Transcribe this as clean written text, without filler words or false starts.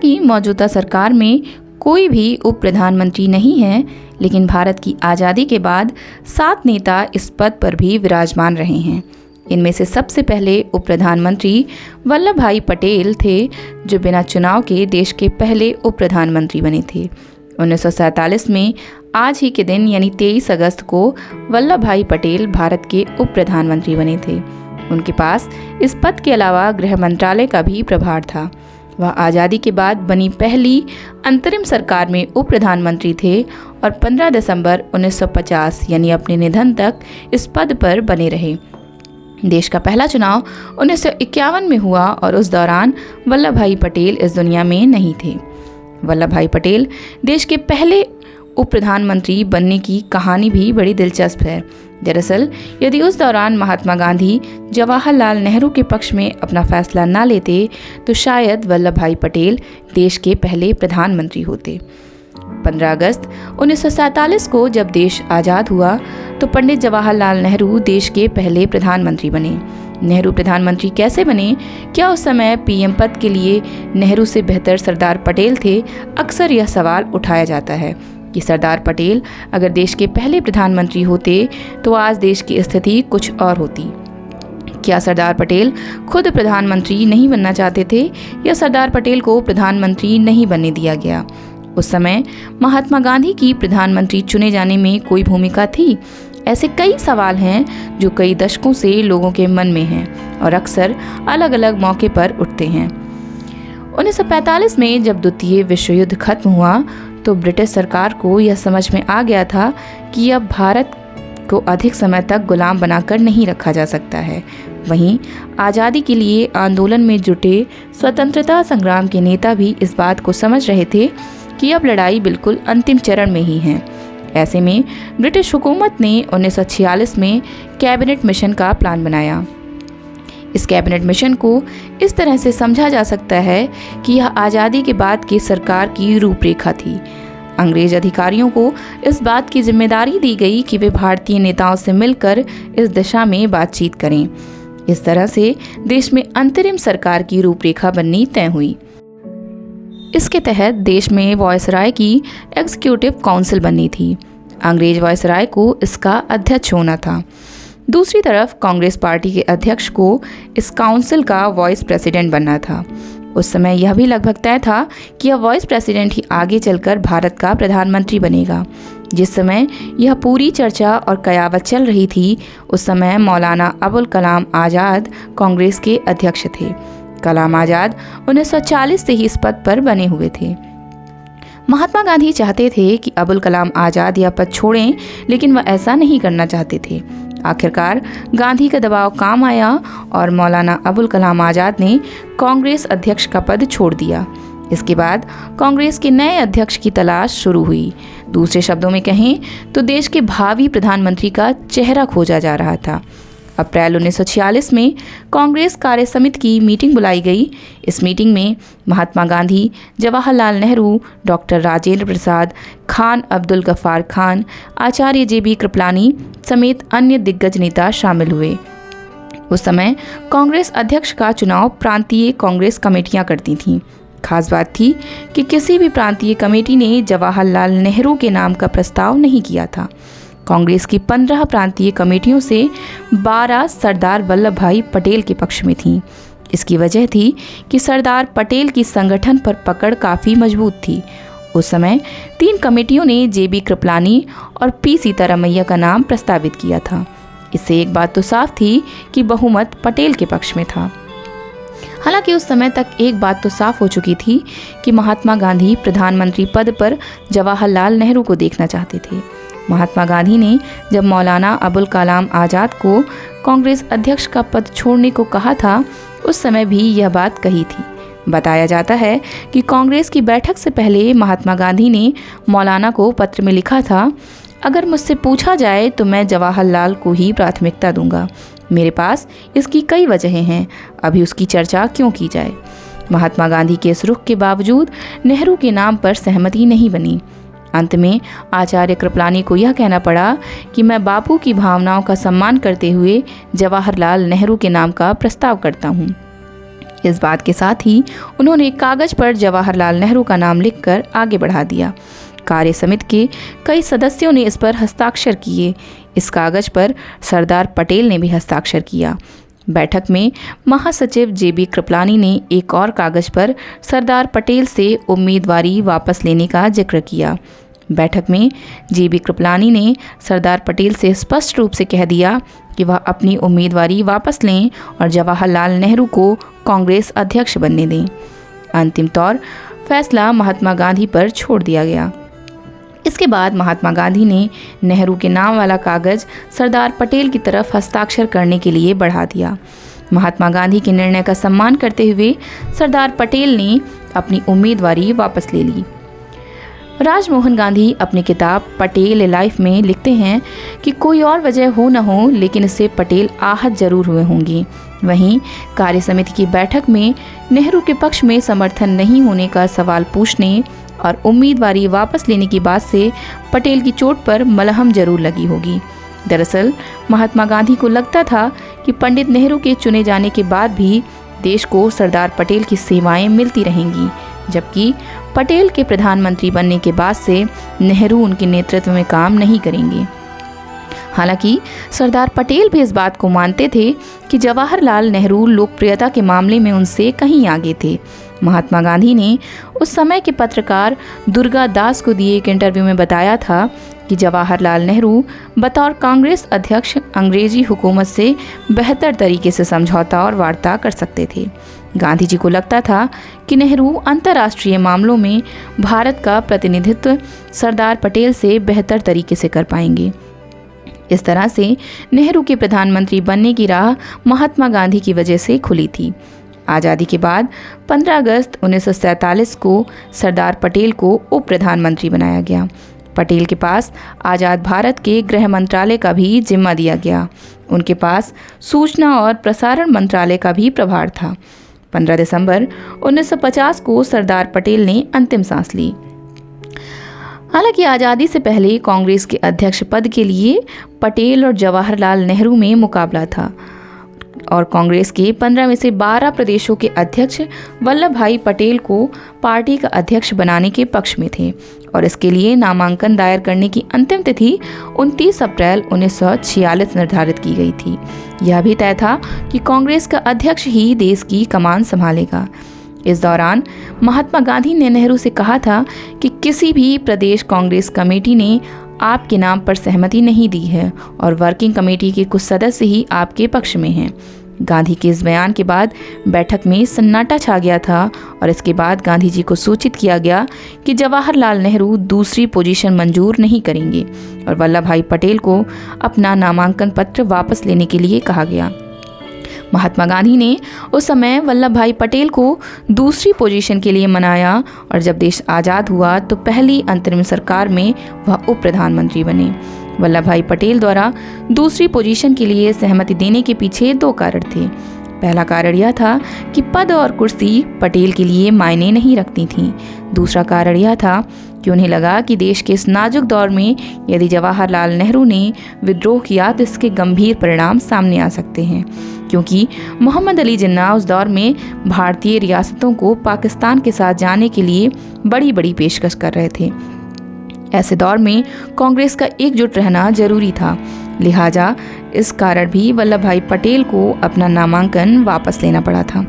हालांकि मौजूदा सरकार में कोई भी उप प्रधानमंत्री नहीं है, लेकिन भारत की आज़ादी के बाद 7 नेता इस पद पर भी विराजमान रहे हैं। इनमें से सबसे पहले उप प्रधानमंत्री वल्लभ भाई पटेल थे, जो बिना चुनाव के देश के पहले उप प्रधानमंत्री बने थे। 1947 में आज ही के दिन यानी 23 अगस्त को वल्लभ भाई पटेल भारत के उप प्रधानमंत्री बने थे। उनके पास इस पद के अलावा गृह मंत्रालय का भी प्रभार था। वह आज़ादी के बाद बनी पहली अंतरिम सरकार में उप प्रधानमंत्री थे और 15 दिसंबर 1950 यानी अपने निधन तक इस पद पर बने रहे। देश का पहला चुनाव 1951 में हुआ और उस दौरान वल्लभ भाई पटेल इस दुनिया में नहीं थे। वल्लभ भाई पटेल देश के पहले उप प्रधानमंत्री बनने की कहानी भी बड़ी दिलचस्प है। दरअसल यदि उस दौरान महात्मा गांधी जवाहरलाल नेहरू के पक्ष में अपना फैसला न लेते तो शायद वल्लभ भाई पटेल देश के पहले प्रधानमंत्री होते। 15 अगस्त 1947 को जब देश आज़ाद हुआ तो पंडित जवाहरलाल नेहरू देश के पहले प्रधानमंत्री बने। नेहरू प्रधानमंत्री कैसे बने? क्या उस समय पीएम पद के लिए नेहरू से बेहतर सरदार पटेल थे? अक्सर यह सवाल उठाया जाता है कि सरदार पटेल अगर देश के पहले प्रधानमंत्री होते तो आज देश की स्थिति कुछ और होती। क्या सरदार पटेल खुद प्रधानमंत्री नहीं बनना चाहते थे या सरदार पटेल को प्रधानमंत्री नहीं बनने दिया गया? उस समय महात्मा गांधी की प्रधानमंत्री चुने जाने में कोई भूमिका थी? ऐसे कई सवाल हैं जो कई दशकों से लोगों के मन में हैं और अक्सर अलग अलग मौके पर उठते हैं। 1945 में जब द्वितीय विश्व युद्ध खत्म हुआ तो ब्रिटिश सरकार को यह समझ में आ गया था कि अब भारत को अधिक समय तक गुलाम बनाकर नहीं रखा जा सकता है। वहीं आज़ादी के लिए आंदोलन में जुटे स्वतंत्रता संग्राम के नेता भी इस बात को समझ रहे थे कि अब लड़ाई बिल्कुल अंतिम चरण में ही है। ऐसे में ब्रिटिश हुकूमत ने 1946 में कैबिनेट मिशन का प्लान बनाया। इस कैबिनेट मिशन को इस तरह से समझा जा सकता है कि यह आज़ादी के बाद की सरकार की रूपरेखा थी। अंग्रेज अधिकारियों को इस बात की जिम्मेदारी दी गई कि वे भारतीय नेताओं से मिलकर इस दिशा में बातचीत करें। इस तरह से देश में अंतरिम सरकार की रूपरेखा बननी तय हुई। इसके तहत देश में वायसराय की एग्जीक्यूटिव काउंसिल बननी थी। अंग्रेज वायसराय को इसका अध्यक्ष होना था। दूसरी तरफ कांग्रेस पार्टी के अध्यक्ष को इस काउंसिल का वाइस प्रेसिडेंट बनना था। उस समय यह भी लगभग तय था कि यह वाइस प्रेसिडेंट ही आगे चलकर भारत का प्रधानमंत्री बनेगा। जिस समय यह पूरी चर्चा और कयावत चल रही थी उस समय मौलाना अबुल कलाम आज़ाद कांग्रेस के अध्यक्ष थे। कलाम आज़ाद 1940 से ही इस पद पर बने हुए थे। महात्मा गांधी चाहते थे कि अबुल कलाम आज़ाद यह पद छोड़ें, लेकिन वह ऐसा नहीं करना चाहते थे। आखिरकार गांधी का दबाव काम आया और मौलाना अबुल कलाम आज़ाद ने कांग्रेस अध्यक्ष का पद छोड़ दिया। इसके बाद कांग्रेस के नए अध्यक्ष की तलाश शुरू हुई। दूसरे शब्दों में कहें तो देश के भावी प्रधानमंत्री का चेहरा खोजा जा रहा था। अप्रैल 1946 में कांग्रेस कार्य समिति की मीटिंग बुलाई गई। इस मीटिंग में महात्मा गांधी, जवाहरलाल नेहरू, डॉक्टर राजेंद्र प्रसाद, खान अब्दुल गफ्फार खान, आचार्य JB कृपलानी समेत अन्य दिग्गज नेता शामिल हुए। उस समय कांग्रेस अध्यक्ष का चुनाव प्रांतीय कांग्रेस कमेटियां करती थीं। खास बात थी कि किसी भी प्रांतीय कमेटी ने जवाहरलाल नेहरू के नाम का प्रस्ताव नहीं किया था। कांग्रेस की 15 प्रांतीय कमेटियों से 12 सरदार वल्लभ भाई पटेल के पक्ष में थीं। इसकी वजह थी कि सरदार पटेल की संगठन पर पकड़ काफ़ी मजबूत थी। उस समय 3 कमेटियों ने JB कृपलानी और P सीतारामैया का नाम प्रस्तावित किया था। इससे एक बात तो साफ थी कि बहुमत पटेल के पक्ष में था। हालांकि उस समय तक एक बात तो साफ हो चुकी थी कि महात्मा गांधी प्रधानमंत्री पद पर जवाहरलाल नेहरू को देखना चाहते थे। महात्मा गांधी ने जब मौलाना अबुल कलाम आज़ाद को कांग्रेस अध्यक्ष का पद छोड़ने को कहा था, उस समय भी यह बात कही थी। बताया जाता है कि कांग्रेस की बैठक से पहले महात्मा गांधी ने मौलाना को पत्र में लिखा था, अगर मुझसे पूछा जाए तो मैं जवाहरलाल को ही प्राथमिकता दूंगा। मेरे पास इसकी कई वजहें हैं, अभी उसकी चर्चा क्यों की जाए। महात्मा गांधी के इस रुख के बावजूद नेहरू के नाम पर सहमति नहीं बनी। अंत में आचार्य कृपलानी को यह कहना पड़ा कि मैं बापू की भावनाओं का सम्मान करते हुए जवाहरलाल नेहरू के नाम का प्रस्ताव करता हूँ। इस बात के साथ ही उन्होंने एक कागज पर जवाहरलाल नेहरू का नाम लिखकर आगे बढ़ा दिया। कार्य समिति के कई सदस्यों ने इस पर हस्ताक्षर किए। इस कागज पर सरदार पटेल ने भी हस्ताक्षर किया। बैठक में महासचिव जेबी कृपलानी ने एक और कागज पर सरदार पटेल से उम्मीदवारी वापस लेने का जिक्र किया। बैठक में जेबी कृपलानी ने सरदार पटेल से स्पष्ट रूप से कह दिया कि वह अपनी उम्मीदवारी वापस लें और जवाहरलाल नेहरू को कांग्रेस अध्यक्ष बनने दें। अंतिम तौर फैसला महात्मा गांधी पर छोड़ दिया गया। इसके बाद महात्मा गांधी ने नेहरू के नाम वाला कागज सरदार पटेल की तरफ हस्ताक्षर करने के लिए बढ़ा दिया। महात्मा गांधी के निर्णय का सम्मान करते हुए सरदार पटेल ने अपनी उम्मीदवारी वापस ले ली। राजमोहन गांधी अपनी किताब पटेल लाइफ में लिखते हैं कि कोई और वजह हो न हो, लेकिन इससे पटेल आहत जरूर हुए होंगे। वहीं कार्य समिति की बैठक में नेहरू के पक्ष में समर्थन नहीं होने का सवाल पूछने और उम्मीदवारी वापस लेने की बात से पटेल की चोट पर मलहम जरूर लगी होगी। दरअसल महात्मा गांधी को लगता था कि पंडित नेहरू के चुने जाने के बाद भी देश को सरदार पटेल की सेवाएं मिलती रहेंगी, जबकि पटेल के प्रधानमंत्री बनने के बाद से नेहरू उनके नेतृत्व में काम नहीं करेंगे। हालांकि सरदार पटेल भी इस बात को मानते थे कि जवाहरलाल नेहरू लोकप्रियता के मामले में उनसे कहीं आगे थे। महात्मा गांधी ने उस समय के पत्रकार दुर्गा दास को दिए एक इंटरव्यू में बताया था कि जवाहरलाल नेहरू बतौर कांग्रेस अध्यक्ष अंग्रेजी हुकूमत से बेहतर तरीके से समझौता और वार्ता कर सकते थे। गांधी जी को लगता था कि नेहरू अंतर्राष्ट्रीय मामलों में भारत का प्रतिनिधित्व सरदार पटेल से बेहतर तरीके से कर पाएंगे। इस तरह से नेहरू के प्रधानमंत्री बनने की राह महात्मा गांधी की वजह से खुली थी। आज़ादी के बाद 15 अगस्त 1947 को सरदार पटेल को उप प्रधानमंत्री बनाया गया। पटेल के पास आज़ाद भारत के गृह मंत्रालय का भी जिम्मा दिया गया। उनके पास सूचना और प्रसारण मंत्रालय का भी प्रभार था। 15 दिसंबर 1950 को सरदार पटेल ने अंतिम सांस ली। हालांकि आज़ादी से पहले कांग्रेस के अध्यक्ष पद के लिए पटेल और जवाहरलाल नेहरू में मुकाबला था और कांग्रेस के 15 में से 12 प्रदेशों के अध्यक्ष वल्लभ भाई पटेल को पार्टी का अध्यक्ष बनाने के पक्ष में थे और इसके लिए नामांकन दायर करने की अंतिम तिथि 29 अप्रैल 1946 निर्धारित की गई थी। यह भी तय था कि कांग्रेस का अध्यक्ष ही देश की कमान संभालेगा। इस दौरान महात्मा गांधी ने नेहरू से कहा था कि किसी भी प्रदेश कांग्रेस कमेटी ने आपके नाम पर सहमति नहीं दी है और वर्किंग कमेटी के कुछ सदस्य ही आपके पक्ष में हैं। गांधी के इस बयान के बाद बैठक में सन्नाटा छा गया था और इसके बाद गांधी जी को सूचित किया गया कि जवाहरलाल नेहरू दूसरी पोजीशन मंजूर नहीं करेंगे और वल्लभ भाई पटेल को अपना नामांकन पत्र वापस लेने के लिए कहा गया। महात्मा गांधी ने उस समय वल्लभ भाई पटेल को दूसरी पोजीशन के लिए मनाया और जब देश आज़ाद हुआ तो पहली अंतरिम सरकार में वह उप प्रधानमंत्री बने। वल्लभ भाई पटेल द्वारा दूसरी पोजीशन के लिए सहमति देने के पीछे 2 कारण थे। पहला कारण यह था कि पद और कुर्सी पटेल के लिए मायने नहीं रखती थीं। दूसरा कारण यह था कि उन्हें लगा कि देश के इस नाजुक दौर में यदि जवाहरलाल नेहरू ने विद्रोह किया तो इसके गंभीर परिणाम सामने आ सकते हैं, क्योंकि मोहम्मद अली जिन्ना उस दौर में भारतीय रियासतों को पाकिस्तान के साथ जाने के लिए बड़ी बड़ी पेशकश कर रहे थे। ऐसे दौर में कांग्रेस का एकजुट रहना जरूरी था। लिहाजा इस कारण भी वल्लभ भाई पटेल को अपना नामांकन वापस लेना पड़ा था।